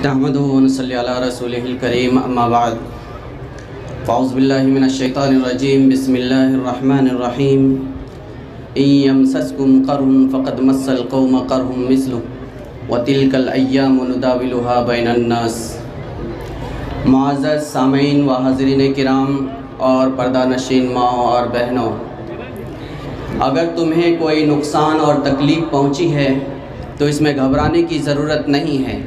नहमदुहु व नसल्ली अला रसूलिहिल करीम अम्मा बाद फ़अऊज़ु बिल्लाहि मिनश शैतानिर रजीम बिस्मिल्लाहिर रहमानिर रहीम इन यमसस्कुम क़र्हुन फ़क़द मस्सल क़ौम क़र्हुम मिस्लुहु व तिल्कल अय्यामु नुदाविलुहा बैनन नास। मुअज़्ज़ज़ सामीन व हाज़रीन किराम और पर्दा नशीन माओ और बहनों, अगर तुम्हें कोई नुकसान और तकलीफ़ पहुंची है तो इसमें घबराने की ज़रूरत नहीं है।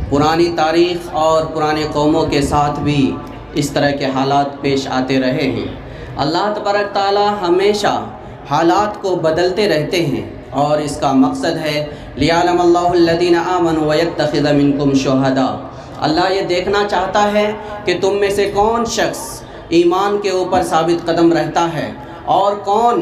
पुरानी तारीख़ और पुराने कौमों के साथ भी इस तरह के हालात पेश आते रहे हैं। अल्लाह तबारक ताला हमेशा हालात को बदलते रहते हैं और इसका मकसद है लियअलमल्लाहुल्लज़ीना आमनू व यत्तखिज़ मिनकुम शुहदा। अल्लाह ये देखना चाहता है कि तुम में से कौन शख्स ईमान के ऊपर साबित कदम रहता है और कौन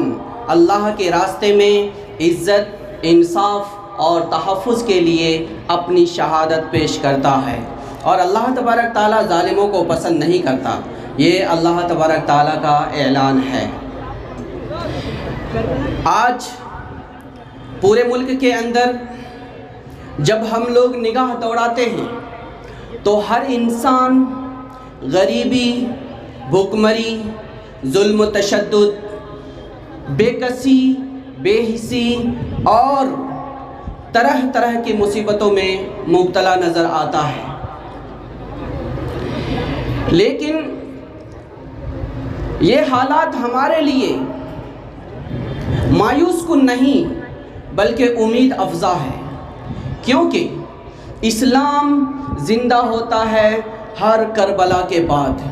अल्लाह के रास्ते में इज़्ज़त, इंसाफ और तहफ़्फ़ुज़ के लिए अपनी शहादत पेश करता है। और अल्लाह तबारक ताला ज़ालिमों को पसंद नहीं करता। ये अल्लाह तबारक ताला का ऐलान है। आज पूरे मुल्क के अंदर जब हम लोग निगाह दौड़ाते हैं तो हर इंसान गरीबी, भुखमरी, जुल्म, तशद्दुद, बेकसी, बेहिसी और तरह तरह की मुसीबतों में मुब्तला नज़र आता है। लेकिन ये हालात हमारे लिए मायूस कुन नहीं बल्कि उम्मीद अफ़ज़ा है, क्योंकि इस्लाम ज़िंदा होता है हर करबला के बाद।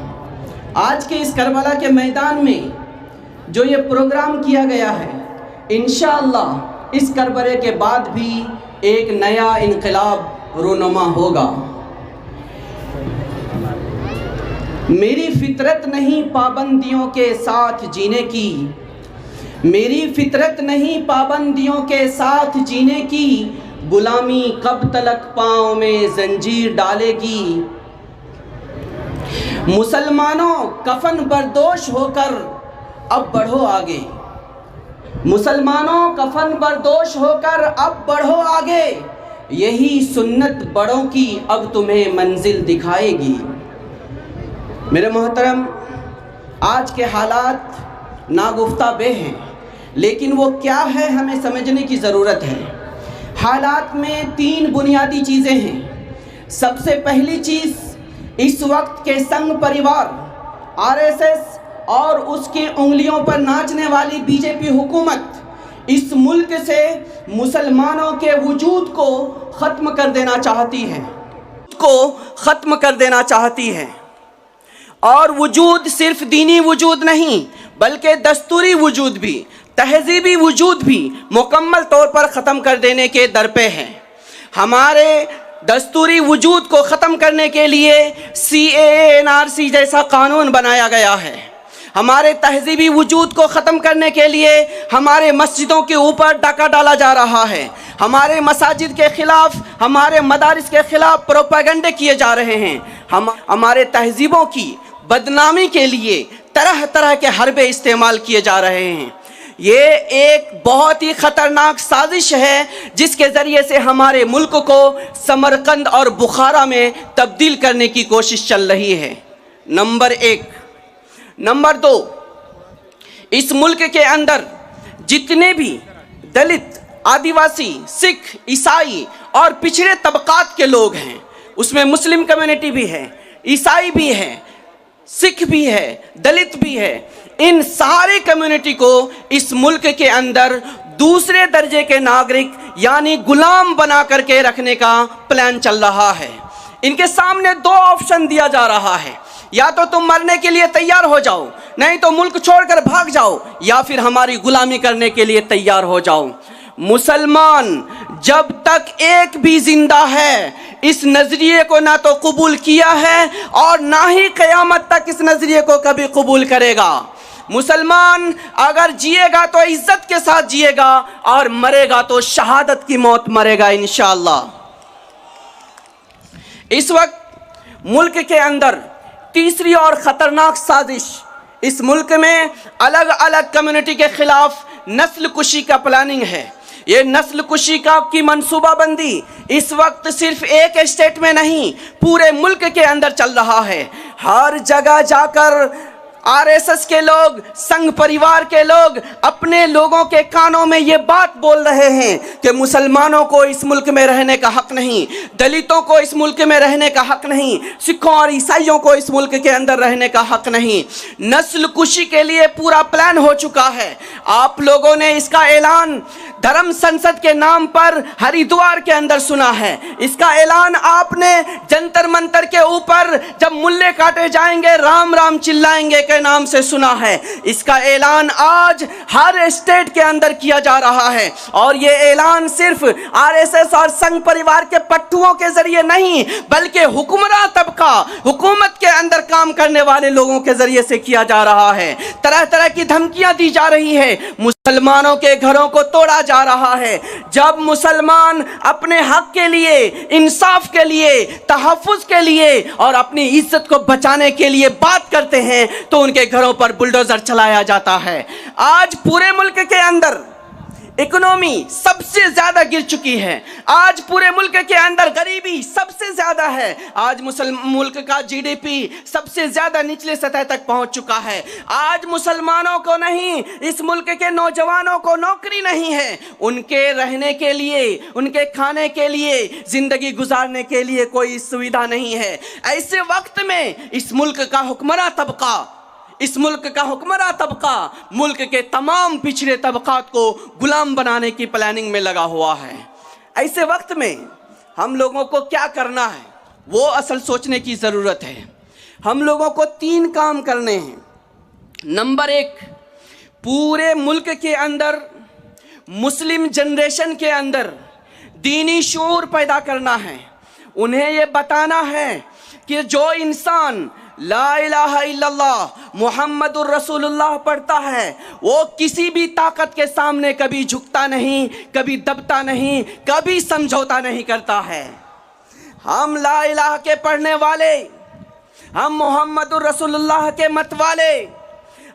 आज के इस करबला के मैदान में जो ये प्रोग्राम किया गया है, इंशाअल्लाह इस करबले के बाद भी एक नया इनकलाब रूनुमा होगा। मेरी फितरत नहीं पाबंदियों के साथ जीने की, मेरी फितरत नहीं पाबंदियों के साथ जीने की, गुलामी कब तलक पाँव में जंजीर डालेगी। मुसलमानों कफन बरदोश होकर अब बढ़ो आगे, मुसलमानों कफन बरदोश होकर अब बढ़ो आगे, यही सुन्नत बड़ों की अब तुम्हें मंजिल दिखाएगी। मेरे मोहतरम, आज के हालात नागुफ्ता बे हैं, लेकिन वो क्या है हमें समझने की ज़रूरत है। हालात में तीन बुनियादी चीज़ें हैं। सबसे पहली चीज़, इस वक्त के संघ परिवार, आरएसएस और उसकी उंगलियों पर नाचने वाली बीजेपी हुकूमत इस मुल्क से मुसलमानों के वजूद को ख़त्म कर देना चाहती है, और वजूद सिर्फ दीनी वजूद नहीं बल्कि दस्तूरी वजूद भी, तहज़ीबी वजूद भी मुकम्मल तौर पर ख़त्म कर देने के दर पे है। हमारे दस्तूरी वजूद को ख़त्म करने के लिए CAA NRC जैसा कानून बनाया गया है। हमारे तहज़ीबी वजूद को ख़त्म करने के लिए हमारे मस्जिदों के ऊपर डाका डाला जा रहा है। हमारे मसाजिद के ख़िलाफ़, हमारे मदारिस के ख़िलाफ़ प्रोपेगेंडे किए जा रहे हैं। हमारे तहज़ीबों की बदनामी के लिए तरह तरह के हरबे इस्तेमाल किए जा रहे हैं। ये एक बहुत ही ख़तरनाक साजिश है जिसके ज़रिए से हमारे मुल्क को समरकंद और बुखारा में तब्दील करने की कोशिश चल रही है। नंबर एक। नंबर दो, इस मुल्क के अंदर जितने भी दलित, आदिवासी, सिख, ईसाई और पिछड़े तबकात के लोग हैं, उसमें मुस्लिम कम्युनिटी भी है, ईसाई भी है, सिख भी है, दलित भी है, इन सारे कम्युनिटी को इस मुल्क के अंदर दूसरे दर्जे के नागरिक यानी गुलाम बना करके रखने का प्लान चल रहा है। इनके सामने दो ऑप्शन दिया जा रहा है, या तो तुम मरने के लिए तैयार हो जाओ, नहीं तो मुल्क छोड़कर भाग जाओ, या फिर हमारी गुलामी करने के लिए तैयार हो जाओ। मुसलमान जब तक एक भी जिंदा है इस नजरिए को ना तो कबूल किया है और ना ही क़यामत तक इस नजरिए को कभी कबूल करेगा। मुसलमान अगर जिएगा तो इज्जत के साथ जिएगा और मरेगा तो शहादत की मौत मरेगा इंशाअल्लाह। इस वक्त मुल्क के अंदर तीसरी और ख़तरनाक साजिश, इस मुल्क में अलग अलग कम्युनिटी के ख़िलाफ़ नस्ल कुशी का प्लानिंग है। ये नस्ल कुशी का की मनसूबाबंदी इस वक्त सिर्फ एक स्टेट में नहीं, पूरे मुल्क के अंदर चल रहा है। हर जगह जाकर आरएसएस के लोग, संघ परिवार के लोग अपने लोगों के कानों में ये बात बोल रहे हैं कि मुसलमानों को इस मुल्क में रहने का हक नहीं, दलितों को इस मुल्क में रहने का हक नहीं, सिखों और ईसाइयों को इस मुल्क के अंदर रहने का हक नहीं। नस्ल कुशी के लिए पूरा प्लान हो चुका है। आप लोगों ने इसका ऐलान धर्म संसद के नाम पर हरिद्वार के अंदर सुना है। इसका ऐलान आपने जंतर मंतर के ऊपर जब मुल्ले काटे जाएंगे राम राम चिल्लाएंगे के नाम से सुना है। इसका ऐलान आज हर स्टेट के अंदर किया जा रहा है और ये ऐलान सिर्फ आरएसएस और संघ परिवार के पट्टुओं के जरिए नहीं, बल्कि हुक्मरान तबका, हुकूमत के अंदर काम करने वाले लोगों के जरिए से किया जा रहा है। तरह तरह की धमकियां दी जा रही है, मुसलमानों के घरों को तोड़ा जा रहा है। जब मुसलमान अपने हक के लिए, इंसाफ के लिए, तहफ्फुज के लिए और अपनी इज्जत को बचाने के लिए बात करते हैं तो उनके घरों पर बुलडोजर चलाया जाता है। आज पूरे मुल्क के अंदर इकोनॉमी सबसे ज्यादा गिर चुकी है। आज पूरे मुल्क के अंदर गरीबी सबसे ज्यादा है। आज मुल्क का जीडीपी सबसे ज्यादा निचले सतह तक पहुंच चुका है। आज मुसलमानों को नहीं, इस मुल्क के नौजवानों को नौकरी नहीं है। उनके रहने के लिए, उनके खाने के लिए, जिंदगी गुजारने के लिए कोई सुविधा नहीं है। ऐसे वक्त में इस मुल्क का हुक्मरान तबका मुल्क के तमाम पिछड़े तबकात को गुलाम बनाने की प्लानिंग में लगा हुआ है। ऐसे वक्त में हम लोगों को क्या करना है वो असल सोचने की ज़रूरत है। हम लोगों को 3 काम करने हैं। नंबर 1, पूरे मुल्क के अंदर, मुस्लिम जनरेशन के अंदर दीनी शऊर पैदा करना है। उन्हें ये बताना है कि जो इंसान ला इलाहा इल्लल्लाह मुहम्मदुर रसूलुल्लाह पढ़ता है वो किसी भी ताकत के सामने कभी झुकता नहीं, कभी दबता नहीं, कभी समझौता नहीं करता है। हम ला इलाहा के पढ़ने वाले, हम मोहम्मदुर रसूलुल्लाह के मत वाले,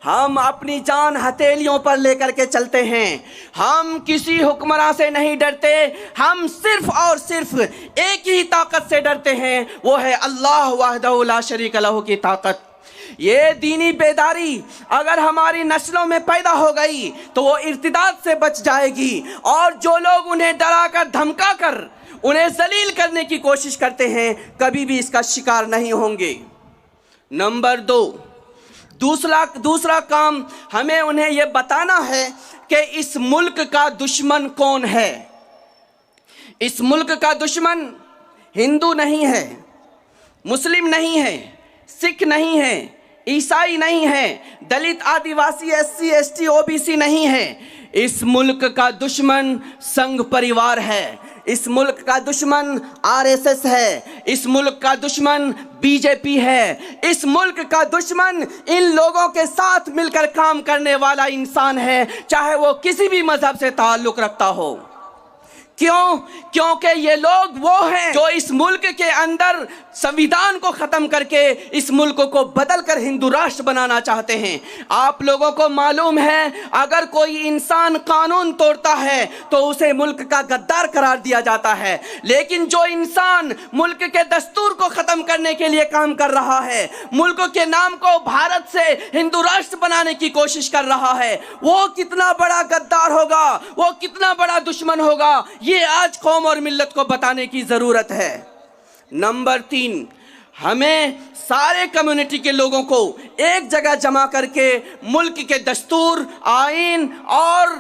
हम अपनी जान हथेलियों पर लेकर के चलते हैं। हम किसी हुक्मरान से नहीं डरते, हम सिर्फ और सिर्फ एक ही ताकत से डरते हैं, वो है अल्लाह वहदहु ला शरीक लहू की ताकत। ये दीनी बेदारी अगर हमारी नस्लों में पैदा हो गई तो वो इर्तिदाद से बच जाएगी और जो लोग उन्हें डराकर धमकाकर उन्हें जलील करने की कोशिश करते हैं कभी भी इसका शिकार नहीं होंगे। नंबर 2, दूसरा काम हमें उन्हें यह बताना है कि इस मुल्क का दुश्मन कौन है। इस मुल्क का दुश्मन हिंदू नहीं है, मुस्लिम नहीं है, सिख नहीं है, ईसाई नहीं है, दलित, आदिवासी, एससी, एसटी, ओबीसी नहीं है। इस मुल्क का दुश्मन संघ परिवार है। इस मुल्क का दुश्मन आरएसएस है। इस मुल्क का दुश्मन बीजेपी है। इस मुल्क का दुश्मन इन लोगों के साथ मिलकर काम करने वाला इंसान है, चाहे वो किसी भी मजहब से ताल्लुक रखता हो। क्यों? क्योंकि ये लोग वो हैं जो इस मुल्क के अंदर संविधान को खत्म करके इस मुल्क को बदलकर हिंदू राष्ट्र बनाना चाहते हैं। आप लोगों को मालूम है अगर कोई इंसान कानून तोड़ता है तो उसे मुल्क का गद्दार करार दिया जाता है, लेकिन जो इंसान मुल्क के दस्तूर को खत्म करने के लिए काम कर रहा है, मुल्क के नाम को भारत से हिंदू राष्ट्र बनाने की कोशिश कर रहा है, वो कितना बड़ा गद्दार होगा, वो कितना बड़ा दुश्मन होगा, ये आज कौम और मिल्लत को बताने की जरूरत है। नंबर 3, हमें सारे कम्युनिटी के लोगों को एक जगह जमा करके मुल्क के दस्तूर, आईन और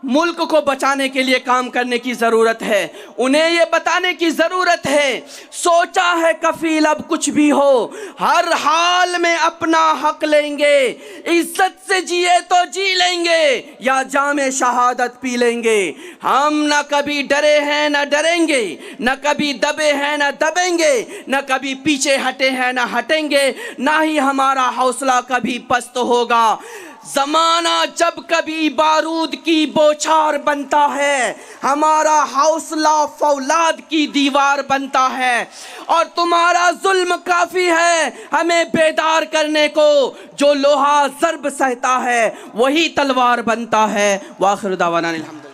मुल्क को बचाने के लिए काम करने की जरूरत है। उन्हें ये बताने की जरूरत है सोचा है कफील अब कुछ भी हो, हर हाल में अपना हक लेंगे, इज्जत से जिए तो जी लेंगे या जामे शहादत पी लेंगे। हम न कभी डरे हैं न डरेंगे, न कभी दबे हैं न दबेंगे, न कभी पीछे हटे हैं न हटेंगे, ना ही हमारा हौसला कभी पस्त होगा। जमाना जब कभी बारूद की बौछार बनता है, हमारा हौसला फौलाद की दीवार बनता है और तुम्हारा जुल्म काफी है हमें बेदार करने को। जो लोहा ज़र्ब सहता है वही तलवार बनता है। वाखिर दावाना अल्हम्दुलिल्लाह।